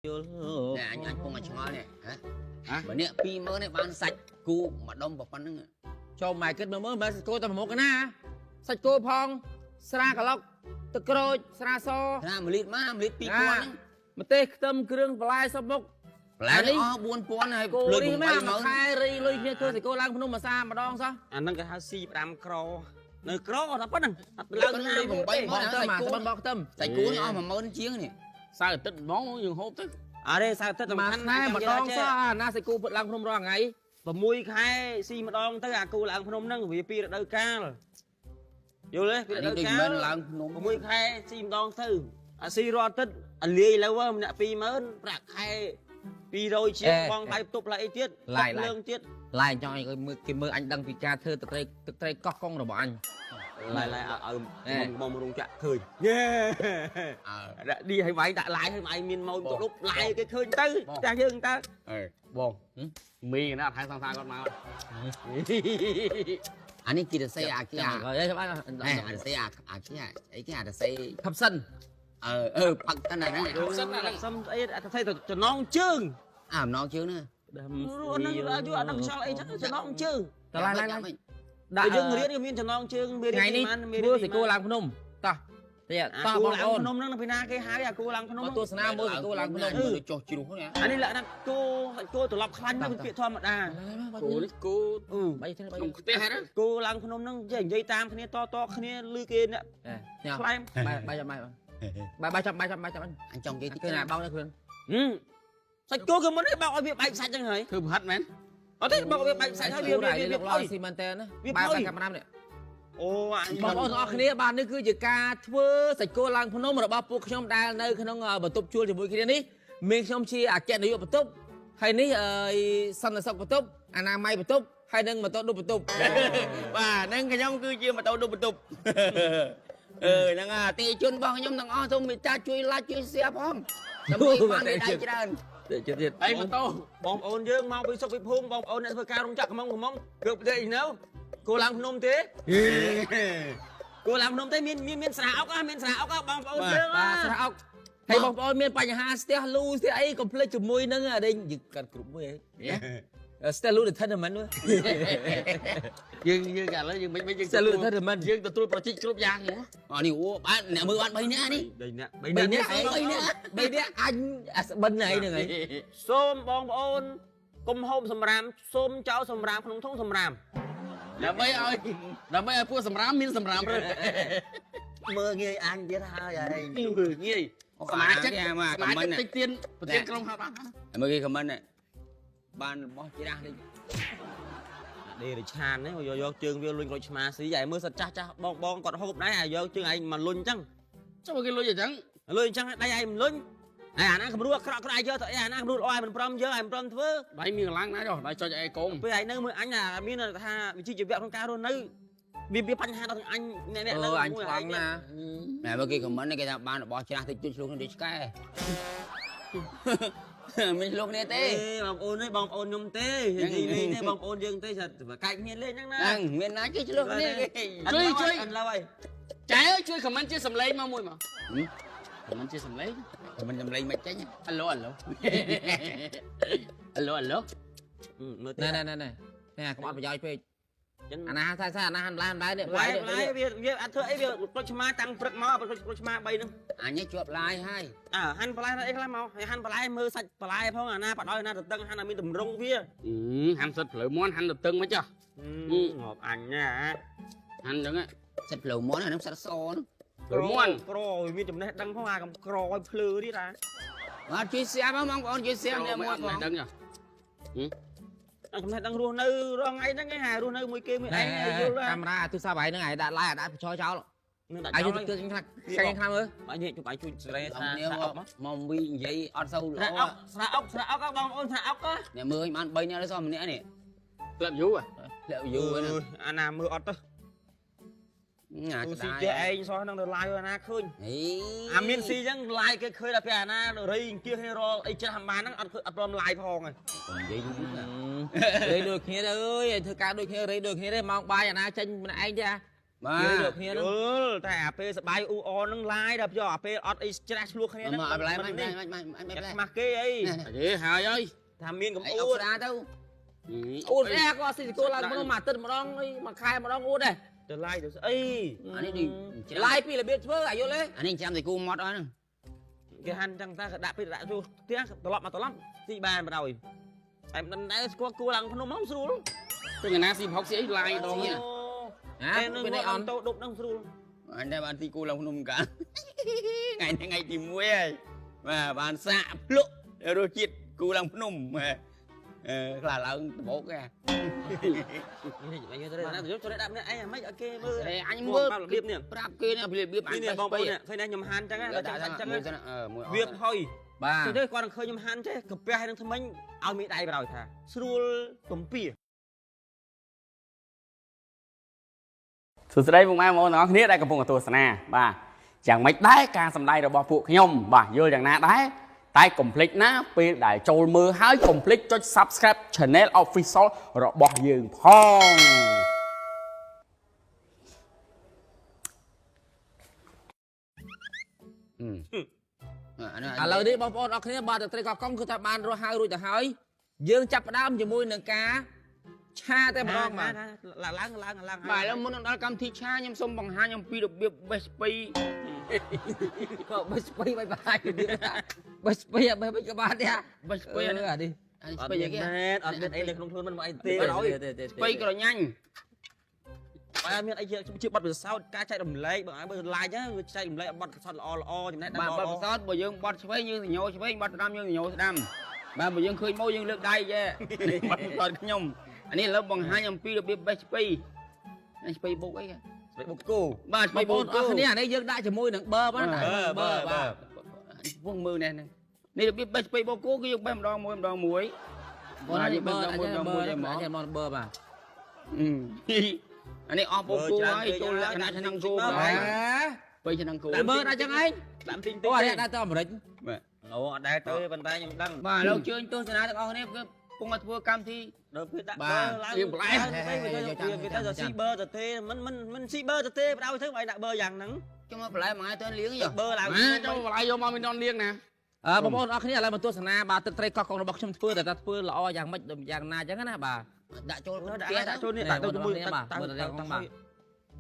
nè anh không mà cho nè hả bữa nè pi mơ này bán sạch cu mà đông vào phân nữa cho mày kết mới mà cô tao một cái na sạch cô phong sra cả lọc tơ cối sra so ra một lít pi con mà tê tâm kêu fly sao bốc lại đấy buôn con này cô đi mấy mà khai ri lôi kia cơ thì cô lang phun mà xa mà đong sao anh đang cái hasi đam cro nơi cro nó bắt nè lên lên vùng bay bong tâm mà bong bong tâm sạch cú nhỏ mà mơn chiếng này sao tích món dùng hộp tức ở đây sao tích mà khai mà đong sao na sạch cô vượt lang phun rồi ngày và mui khai si mà đong tới à cô lang phun nâng vì pi đã đâu ca rồi vô đấy pi đã đâu ca mui khai si mà đong thứ à si ro tích anh lì lâu quá nè pi mơn rạc khai pi rồi chiếc bong tay tục lại tiết lại lại cho cái mơ anh đăng ca thơ từ đây cóc con rồi bọn anh lại ở mong rung chặt khơi đi hay vậy đã lại hay mày miền màu tụi lúc lại cái khơi tới cha dương ta bon mì nó thay sang con máu anh ấy chỉ được xây à kia rồi đấy các bạn này anh xây à kia ấy kia là xây thập sân bằng cái này này sân ấy thấy cho non chương non chương nữa nó đằng sau ấy cho non chương lại đại dương người đi miền cho non chương ngày ní mưa thì cô làm phun nôm ta ta cô làm phun nôm nó phải na cái hái à cô làm phun nôm tôi sẽ mưa thì cô làm phun nôm cho chiều không nhá anh ấy lại là cô tụi lọc khăn nó bị thua mà đà cô bay thế bay cô làm phun nôm nó dây tam cái này to cái này lư kia nè climb ba trăm anh trong cái này bao nhiêu quyền sạch cô cứ muốn bao việc bạch sạch chẳng hả cứ hết mến ở đây bao việc bạch sạch hay việc lo xi măng tên á ba trăm năm đấy ô anhបងប្អូនទាំងអស់គ្នាបាននេះគឺជាការធ្វើសាច់គោឡើងភ្នំរបស់ពួកខ្ញុំដែលនៅក្នុងបន្ទប់ជួលជាមួយគ្នានេះមានខ្ញុំជាអគ្គនាយកបន្ទប់ហើយនេះសន្តិសុខបន្ទប់អនាម័យបន្ទប់ហើយនឹងម៉ូតូឌុបបន្ទប់បាទហ្នឹងខ្ញុំគឺជាម៉ូតូឌុបបន្ទប់ហ្នឹងទីជនរបស់ខ្ញុំទាំងអស់សូមមេត្តាជួយ like ជួយ share ផងដើម្បីបានដៃច្រើនទៀតអីម៉ូតូបងប្អូនយើងមកពីសុខវិភូមិបងប្អូនអ្នកធ្វើការរោងចក្រកំងគឺប្រទេសនៅcô làm phnom thế cô làm phnom thế miên sả ốc áបងប្អូនយើងស្រាអុកហើយបងប្អូនមានបញ្ហាស្ទះលូស្ទះអីកុំភ្លេចជាមួយនឹងដេញយើងកាត់គ្រប់មួយស្ទះលូទៅថាមិនយើងកាត់លើយើងមិនយើងស្ទះលូទៅថាមិនយើងទទួលប្រជិកគ្រប់យ៉ាងហ្នឹងនេះអូបានអ្នកមើលបាន3នាក់នេះ3នាក់អញអាស្បិនអីហ្នឹងហើយសូមបងប្អូនកុំហូបសម្រាមសូមចោលសម្រាមក្នុងធុងសម្រាមដើម្បីឲ្យពួកសម្រាមមានសម្រាមរើមើលងាយអញទៀតហើយងាយសមាជិកតិចទៀនប្រធានក្រុមហៅបានមើលគេខមមិនបានរបស់ច្រាស់នេះដេរឆានហ្នឹងយកជើងវាលុញក្រូចឆ្មាស៊ីហើយមើលសិតចាស់បងគាត់ហូបដែរហើយយកជើងឯងមកលុញអញ្ចឹងចុះគេលុយអញ្ចឹងដៃឯងមិនលុញអាណាគំរូអាក្រក់យកទៅអាណាគំរូល្អឲ្យមិនព្រមយកឲ្យមិនព្រមធ្វើដៃមានកម្លាំងណាស់ចុះដៃចុចឯកងពេលឯងនៅមើលអញមានថាវិជ្ជាជីវៈក្នុងការរស់នៅវាបញ្ហាដល់អញអ្នកនៅអញឆ្លងណាណែមើលគេខមមិនគេថាបានរបស់ច្រាស់តិចជួយឆ្លងនេះឆ្កែមិនឆ្លងនេះទេបងប្អូននេះបងប្អូនខ្ញុំទេនិយាយលេងទេបងប្អូនយើងទេកាច់គ្នាលេងហ្នឹងណាមានណាគេឆ្លងនេះជួយអត់ឡើយចែជួយខមមិនជាសំឡេងមកមួយមកមិនជាសំឡេងមិនសំឡេងមិនចេញអាឡូណែកុំអត់ប្រយោជន៍ពេកអាណាថាអាណាហាន់ឡាយនេះឡាយវាអត់ធ្វើអីវាក្រូចឆ្មាតាំងព្រឹកមកក្រូចឆ្មា3ហ្នឹងអញជាប់ឡាយហើយហាន់បន្លែអីខ្លះមកហើយហាន់បន្លែមើលសាច់បន្លែផងអាណាបដោយអាណាទៅតឹងហាន់ឲ្យមានតម្រងវាហាន់សិតភ្លៅមន់ហាន់ទៅតឹងមកចុះងាប់អញណាហាន់ហ្នឹងសិតភ្លៅមន់អាហ្នឹងសិតសហ្នឹងក្រមានចំណេះដឹងផងអាកំក្រឲ្យភ្លឺទៀតបាទជួយសៀមបងប្អូនជួយសៀមអ្នកមួយផងដឹងចំណេះដឹងរស់នៅរងថ្ងៃហ្នឹងឯងរស់នៅមួយគេមួយឯងយល់កាមេរ៉ាទូរស័ព្ទឯងហ្នឹងឯងដាក់ឡាយដាក់បញ្ចោចោលអាយុទៅខ្លាំងខ្លាំងមើលបាទនេះជួយជួយសេរីថាមកវីនិយាយអត់សូវល្អស្រាអុកបងប្អូនស្រាអុកអ្នកមើលបាន3នាក់ទេសោះម្នាក់នេះធ្លាប់យូរអាណាមើលអត់ទៅស៊ីចេះឯងសោះនឹងទៅឡាយអាណាឃើញអាមានស៊ីអញ្ចឹងឡាយគេឃើញតែពេលអាណារីអង្គាសគ្នារអីច្រាស់បានហ្នឹងអត់ព្រមឡាយផងហើយនិយាយយូររេដូចគ្នាអើយធ្វើការដូចគ្នារេដូចគ្នាទេម៉ោងបាយអាណាចេញម្នាក់ឯងទេ បាទ យកគ្នាហ្នឹងតែអាពេលសបាយអ៊ូអនហ្នឹងឡាយដល់យកអាពេលអត់អីច្រាស់ឆ្លោះគ្នាហ្នឹង មកឲ្យបន្លែមិន នេះ មិន ខ្មាស់គេអី ទេហើយអើយ ថាមានកំ អ៊ អួ ូ ត ស្រាទៅ អ៊ូស្អែក៏ស៊ីគោឡើងក្នុងមួយអាទិត្យម្ដងមួយខែម្ដងអ៊ូដែរ ទៅឡាយទៅស្អី អានេះដូច ឡាយពីរបៀបធ្វើអាយុលេ អានេះចាំតែគូមកអស់ហ្នឹង គេហាន់ចឹងតាក៏ដាក់ពេលដាក់ចូលផ្ទះត្រឡប់មកត្រឡប់ទីបានបណ្ដោយតែមិនដឹងស្គាល់គួរឡើងភ្នំមកស្រួល ទៅកណាស៊ីផុកស៊ីអីឡាយដងនេះ តែនៅពេលអត់តោដប់នឹងស្រួល អញតែបានទីគូឡើងភ្នំកាថ្ងៃទី1ហើយបាទបានសាក់ភ្លុករសជាតិគូឡើងភ្នំខ្លះឡើងដបោកហ៎ នេះយកទៅយកទៅដាក់ម្នាក់ឯងមិនឲ្យគេមើល អញមើល របៀបនេះ ប្រាប់គេនេះរបៀបអញ នេះបងប្អូនឃើញខ្ញុំហាន់ចឹងណាដល់ចឹងចឹង មួយ វាហុយ បាទ ទៅគាត់នឹងឃើញខ្ញុំហាន់ចេះកាពះនឹងថ្មិញឲ្យមីដៃបណ្ដោយថាស្រួលទំពី សួស្តីពុកម៉ែបងប្អូនទាំងអស់គ្នាដែលកំពុងទស្សនាបាទយ៉ាងម៉េចដែរការសម្ដែងរបស់ពួកខ្ញុំបាទយល់យ៉ាងណាដែរតែកុំភ្លេចណាពេលដែលចូលមើលហើយកុំភ្លេចចុច Subscribe Channel Official របស់យើងផងឥឡូវនេះបងប្អូនអរគ្នាបាទត្រីកកកុងគឺថាបានរស់ហើយរួចទៅហើយយើងចាប់ផ្ដើមជាមួយនឹងការឆាតែម្ដងបាទ ឡើង បាទឥឡូវមុននឹងដល់កម្មវិធីឆាខ្ញុំសូមបង្ហាញអំពីរបៀបបេះស្ពៃ ក៏បិស្ពៃបាយបាយបិស្ពៃបិស្ពៃក៏បានដែរប េះស្ពៃ អា នេះ នេះ អានេះ អ ស្ ត់ ពៃ មាន គេ អត់មានអីនៅក្នុងខ្លួនមិនអីទេ ស្ពៃក្រញ៉ាញ់ បើមានអីជាបတ်ពិសោធន៍ការចែករំលែកបើឲ្យបើឡាយហ្នឹងវាចែករំលែកបတ်ពិសោធន៍ល្អចំណេះដឹង បាទ ល្អ បទពិសោធន៍បើយើងបត់ឆ្វេងយើងសញ្ញោឆ្វេងបត់ស្ដាំយើងសញ្ញោស្ដាំបាទបើយើងឃើញមកយើងលើកដៃចេះបត់ពិសោធន៍ខ្ញុំអានេះឥឡូវបង្ហាញអំពីរបៀបបេះស្ពៃស្ពៃបុកអី ស្បែកបុកគោ បាទស្ បង ពៃ ប្អូ បុ ន ក អរគ្នាអានេះយើងដាក់ជាមួយនឹងបឺបាទ បាទ ពងមើលនេះហ្នឹងនេះរបៀបបេះស្ពៃបុកគោគឺយើងបេះម្ដងមួយបងបាទយើង បឺ បេះម្ដងមួយតែមក អាចមកបឺបាទ អានេះអស់បុកគោហើយចូលលក្ខណៈឆ្នាំងគោបាទបីឆ្នាំងគោ បឺដល់ចឹងឯង ដាក់ទីង អូអានេះដាក់ទៅអាមេរិក បាទ អូអត់ដែរទៅប៉ុន្តែខ្ញុំដឹង បាទឥឡូវជើញទស្សនាទាំងអស់គ្នាគឺពងឲ្យធ្វើកម្មវិធី ដល់ពេលដាក់ បាទ ឡើង រៀងបន្លែ វាទៅស៊ីបឺទៅទេមិនស៊ីបឺទៅទេបដៅទៅឲ្យដាក់បឺយ៉ាងហ្នឹង ខ្ញុំមកបន្លែមួយថ្ងៃទៅលៀងយោ បឺឡើង ចូលបន្លែយកមកមាននន់លៀងណាបងប្អូនអរគ្នាឥឡូវមកទស្សនាបាទទឹកត្រីកកកុងរបស់ខ្ញុំធ្វើតែថាធ្វើល្អយ៉ាងម៉េចយ៉ាងណាចឹងណាបាទ ដាក់ចូល ដាក់ចូលនេះដាក់ទៅជាមួយ បាទ តាំង មើលតែតាំងបាទ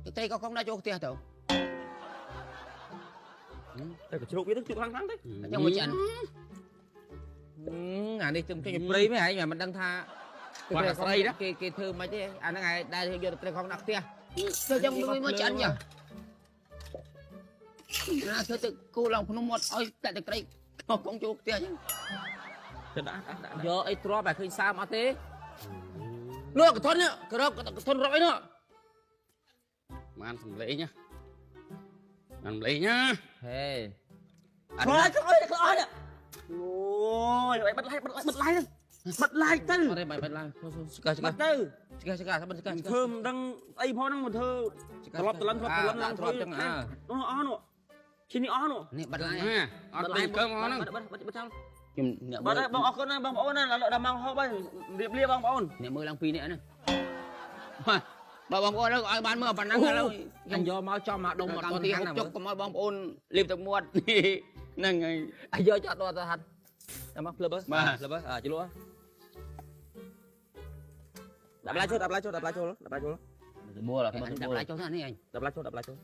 ទឹកត្រីកកុងដាក់ចូលផ្ទះទៅ ទៅជ្រូកវាទៅជ្រូកខ្លាំងៗទៅ ចាំមួយឆ្អិន អានេះខ្ញុំចេញពីព្រៃមែនហើយមិនដឹងថាគេធ្វើមិនទេអាហ្នឹងឯងដែលយកទឹកត្រីកកដាក់ផ្ទះ ទៅចាំមួយឆ្អិនចាណាធ្វើទឹកគោឡើងភ្នំមកឲ្យដាក់ទឹកត្រីកកុងចូលផ្ទះចឹង ទៅដាក់ យកអីទ្រាំតែឃើញសាមអត់ទេនោះកធននេះក្រកធនរកអីនោះ បានសម្លេងណាបានសម្លេងណា ហេ ខ្លាចខ្លាចខ្លាចអូយបិទឡាយទៅ អត់ទេបាយឡើងស្កាស្កា បិទទៅ ស្កាស្កាមិនស្កា ធ្វើមិនដឹងអីផងហ្នឹងមកធ្វើត្រឡប់ត្រឡឹងឡើង ទ្រាំចឹងអើ នោះអស់នោះឈីនេះអស់នោះ នេះបាត់ឡាយ ណាអត់បានកើមកហ្នឹង បិទចោល ខ្ញុំអ្នក បាទបងអរគុណណាបងប្អូនណាដល់មកហូបហើយរៀបលាបងប្អូន អ្នកមើលឡើងពីរនាក់ណាបាទបងប្អូនឲ្យបានមើលប៉ុណ្ណឹងឥឡូវ ខ្ញុំយកមកចំមកដុំ មក អត់ កម្ម ទា វិធី ន់ ហូប ណា ចុកកុំឲ្យបងប្អូនលេបទឹកមាត់ហ្នឹងហើយ អាយកចោលដល់ទៅហាត់តែមកភ្លឹប បាទ ភ្លឹបជលក់ ដាក់ឡាយចូលដាក់ឡាយចូលដាក់ឡាយចូលដាក់ឡាយចូល មួលអត់ដាក់ឡាយចូលណានេះអញ ដាក់ឡាយចូលដាក់ឡាយចូល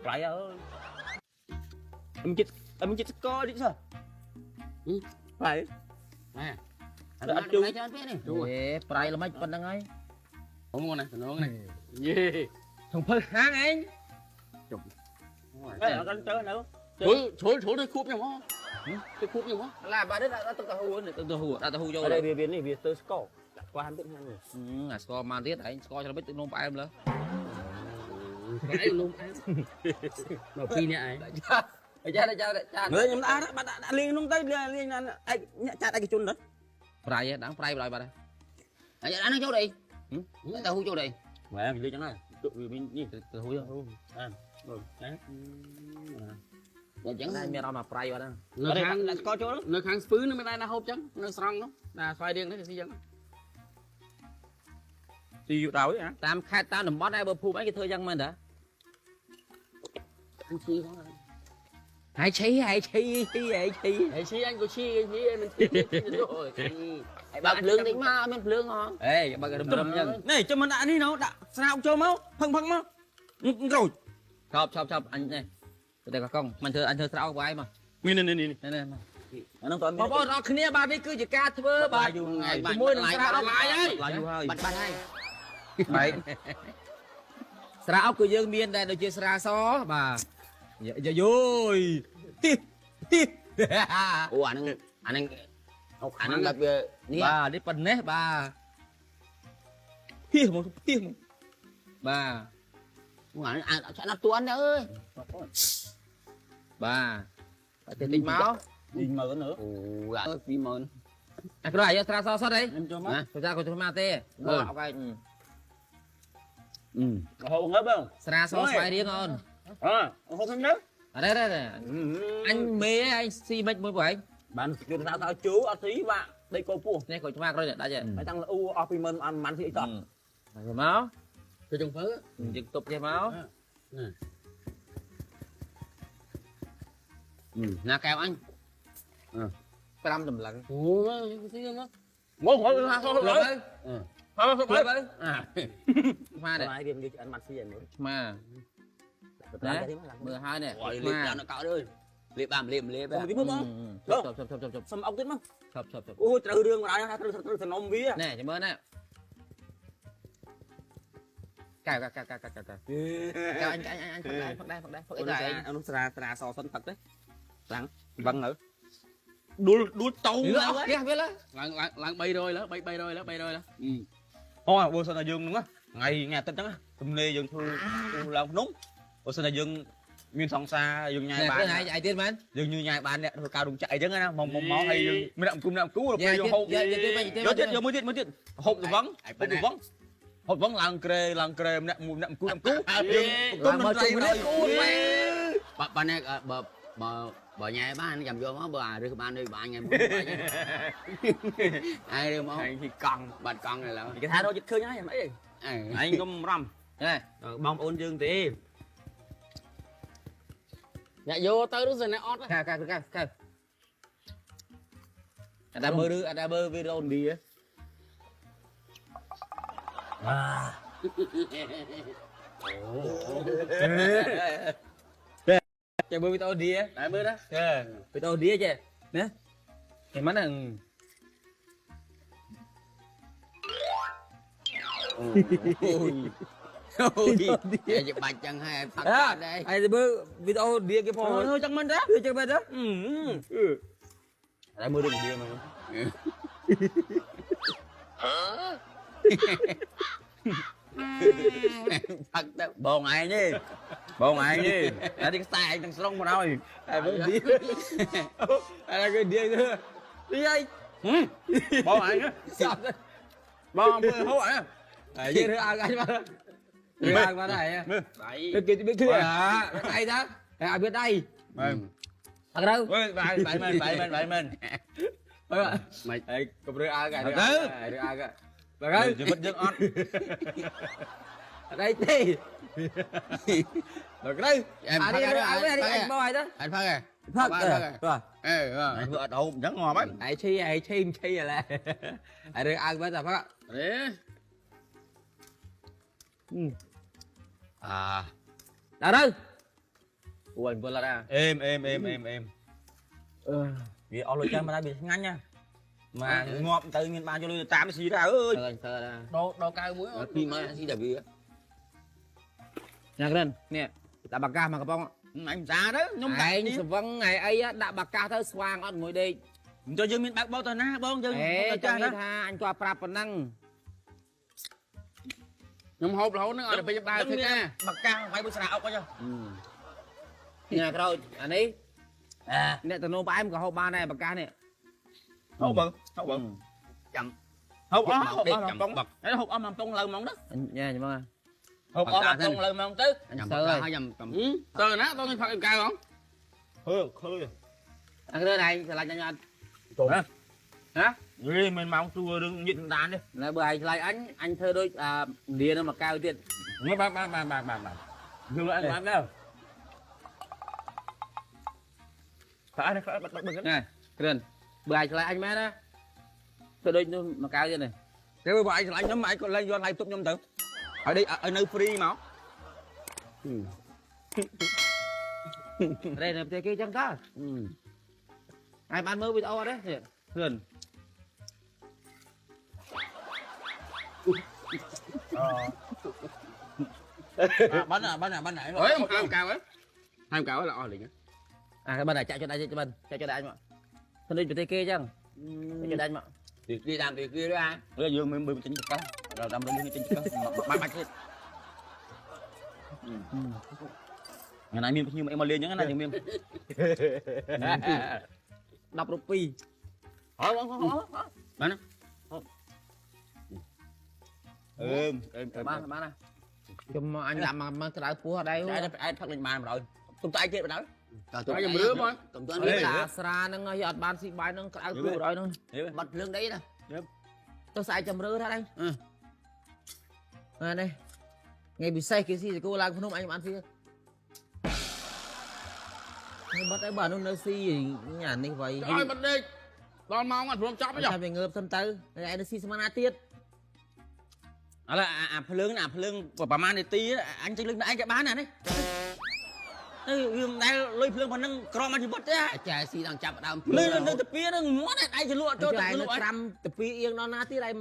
ប្រៃអើយខ្ញុំចិត្តស្កតិចសោះប្រៃ ណែ អត់ជូរច្រើនពេកនេះ ហេប្រៃល្មិចប៉ុណ្្នឹងហើយ ហុំមកណាតំណងនេះយេ ថងភើហាងឯង អត់ទៅនៅ ឈុលទៅគួបខ្ញុំហ៎ទៅគួបខ្ញុំហ៎ ឡាបាទនេះដាក់ទឹកទៅហ៊ូនេះទឹកទៅហ៊ូដាក់ទៅហ៊ូយក អត់វានេះវាទៅស្កដាក់ខ្វះបន្តិចហ្នឹង អាស្ករមកទៀតឯងស្ករច្រឡំទឹកនំផ្អែមលើ ប្រៃលំអែមមកពីរនាក់ឯង ចាចា មើលខ្ញុំដាក់បាត់ដាក់លេងក្នុងទៅលេងឯកចាត់ឯកជនទៅ ប្រៃដាក់ប្រៃបើបាត់ អញដាក់នឹងចូលđâyតើហ៊ូចូលđây ម៉ែនិយាយចឹងណាវានេះ ទៅហ៊ូយក បើអញ្ចឹង តែមានអត់មកប្រៃបាត់ហ្នឹង នៅខាង ដាក់ស្ករចូល នៅខាងស្ពឺនឹងមិនដែរណាហូបចឹងនៅស្រង់នោះណាស្វាយរៀងនេះគេស៊ីចឹង អ ស៊ីយកដល់ហ៎ តាមខេត្តតាមតំបន់ឯបើភូមិអីគេធ្វើយ៉ាងម៉េចតា anh chi không ហើយឈីហើយឈីហើយឈី ai chi anh có chi cái gì mình chi rồi ai bạc lương tính mà mình lương hả អេបើករឹមរឹមយ៉ាង នេះចាំមិនដាក់នេះណូដាក់ស្រាវចូលមកផឹងមករួច ឆប់អញនេះតែកកងមិនធ្វើអញធ្វើស្រោបបាយមក នេះ នេះ អានោះតើ បងប្អូនអរគ្នាបាទនេះគឺជាការធ្វើបាទ ngày bạn ជាមួយនឹង lại ស្រោប bạn បាយ lại ហើយ ឡាយយូរហើយ bạn bạn hay បែក ស្រោបគឺយើងមានដែរដូចជាស្រាសបាទយោយទីទី ủa anh anh gặp nè បាទនេះប៉ុណ្ណេះបាទពីមកពីមកបាទ anh sẽ nắp tuấn nữa ơi បាទតិចមក ឌីងមើលnữa ủa ơi vì mơn អាក្រយកស្រាសសុទ្ធអី ខ្ញុំចូលមក ទៅចាគាត់ធ្វើមកទេមើលអត់កាយ ហូបងើបបង ស្រាសស្វាយរៀងអូន ហូបហ្នឹង អរ៉េអញមេអញស៊ីមិនមួយបងឯង បានយកថាតើជូអត់ស៊ីបាក់ដីកោពោះ នេះគាត់ឆ្មាក្រោយដាច់ហើយ ហើយតាំងអ៊ូអស់ពីមិនអានមិនស៊ីអីតោះ មក tôi trồng phớ យើងទុបចេះមក là kèo anh 5តម្លឹង ủa cái gì nữa មកហូបថាហូប លើ ហើយ ហើយ ហូប លើ ហើយ ហើយ à ឆ្មានេះ ហើយរៀននិយាយអានមិនស៊ីហ្នឹង ឆ្មា ណា មើលហើយនេះ gọi ឆ្មា liệp là nó cạo ơi liệp bàm liệp ទៅ à ទីមកបង ជប់ សុំអុកទៀតមក ឈប់ អូត្រូវរឿងបណ្ដោយថាត្រូវសំណុំវា ណែចាំមើលណែកៅអញផឹកដែរផឹកអីដែរ អានោះស្រាសសិនផឹកទេខ្លាំងវឹងទៅដួលតោ លឺអត់ផ្ទះវាឡើយ ឡើង300แล้ว300แล้ว300แล้ว អូបើសិនតែយើងហ្នឹងថ្ងៃអាទិត្យហ្នឹងទំនេរយើងធ្វើឡើងភ្នំបើសិនតែយើងមានសង្សារយើងញ៉ាយ ណែ បាន ពេលឯទៀតមែន យើងញ៉ាយបានអ្នកធ្វើការរោងចក្រអីចឹងណាមកហើយយើងមានអង្គុំដល់ពេលយើងហូប យកទៀត យកមួយទៀតហូបទៅវងហូបវងឡើងក្រែម្នាក់មួយម្នាក់អង្គុំយើងគុំនឹងត្រៃនេះ bạn này bờ nhà bán cầm vô má bờ rước ban đi bạn ngày ai đưa máu thì con bạn con này là គេថារកចិត្តឃើញហើយអី à ឯងកុំរំ ណែ បងប្អូនយើងទេ dạ vô tới lúc giờ này ót កៅអត់ដើមើលវីដេអូនេះ ចាំមើលវីដេអូនេះ ដែរមើលណា វីដេអូនេះចេះណាឯមិនហ្នឹង ôi giờ bạch chân hai em phật đây ឯទៅមើលវីដេអូនេះគេផង អូចឹងមិនដែរ វាចឹងមែនទេ ដែរមើលរឿងវាមក phật đóបងឯងទេបងឯងទេតែទីខ្សែឯងទាំងស្រុងមកហើយ ឯមើលនេះអាគេនេះទៅនេះឯង បងឯង សោះ បងមើលហូបអី និយាយរើអើអញមករើអើមកដែរ đấy គេbiết chưa đẩy đó ai biết đây thật đâu បាយមែន mày Ê, cục rửa ai cái Thật rửa chứ. ai rửa ai cái bà ហើយ ơi ជីវិតយើងអត់ ở đây đi rồi cái đây Em à phát đi ra, rửa anh ai phát đi ra. anh bao ai đó anh phát kìa thật Ba, rồi ba. ê ហើយធ្វើអត់ហូបអញ្ចឹងងប់ហើយ ai chi rồi là ai rửa ai bây giờ phát đấy à đâu đâu ui anh vừa là ra អេមវាអស់លុយចាំមកដែរវាឆ្ងាញ់ណាមកងាប់ទៅមានបានយកលុយទៅតាមស៊ីដែរអើយ thơ anh thơ ra đồ cao muối khi mà gì để vì nha cái lên nè đã bạc ca mà các bông អញសាទៅខ្ញុំដាក់ anh sẽ vâng ngày ấy á, đã bạc ca thơ xoang ở ngồi đây ចុះយើងមានបើកបោទៅណាបងយើង ê ចា cho ស់ណា nên tha anh qua prap phần năng nhóm hộp là hộp nó ở đây bây giờ ba thế ca បកាំងហើយបុស្រាអុកចុះ nha cái rồi anh ấy nè tao nô bãi em có hộp ba này bạc ca này ហូបបើហូបបើ chậm ហូបអស់ហូបអស់ chậm បង bật ហើយហូបអស់មកតុងលើហ្មងđó anh nha chị mong ហូបអស់មកតុងលើហ្មងទៅ chậm Sơ bật ơi. hai dầm cầm tao nè tao phải phạt cao không ឃើញ ăn cái này là cho anh ចូលណា hả mình mong tua đừng nhịn đàn đi. Là bữa lại anh thơ đôi liền mà cao tiền. Nó ba. Dừng lại ăn đâu. Phải nó bắt bực Này, Kren, bữa lại anh má đó. Thơ đôi mà cao tiền này. cái bữa anh lại nhóm mày còn lên do lại tụt nhóm tử. Ở đây ở nơi free mà. Đây là kia chẳng có. Ai bán mơ video đấy. Kren. Bánh này. Ơi một hai cao ấy. Hai cao ấy là o liền á. À cái bên này chạy cho đây cho bên, chạy cho đây anh ạ. Thơ đôi bên kia chăng? Chạy cho đây anh ạ. Việc đi làm việc kia đó ai. Bây giờ mình chỉnh cái. Rồi đâm lên chỉnh cái. Bắt hết. Ngày nay miếng nhưng mà em mà lên những cái này thì miếng. Đọc rupee. Không. Bán á. Bán này. Chùm anh làm mà cái đại của ở đây. Ai phát lên màn rồi. Tụi tay chết rồi đó. Tụi giùm rứa thôi. Tổng toàn biết là sra nó ngồi ọt ban xị bài nó cái đại của rồi nó. Bật lương đấy nè. Tôi xài chầm rứa ra đây. Này. Ngày bị say cái gì thì cô làm không anh ăn gì. Bắt ấy bà nó nơi gì nhà này vậy. Rồi bật đi. Con mong ăn phun chóc bây giờ. Sao về ngợp thân tư. Này nó xì xem ăn tiết. Là phá lương của bà man này tí anh chơi lương anh cái bán này đấy. Đây lôi phượng mà nâng crom ăn thì bớt đấy. Chả xì đang chạm ở đâu. Lên tập pía nó ngót này ai chơi lụa cho tập pía yên nó nát tí đây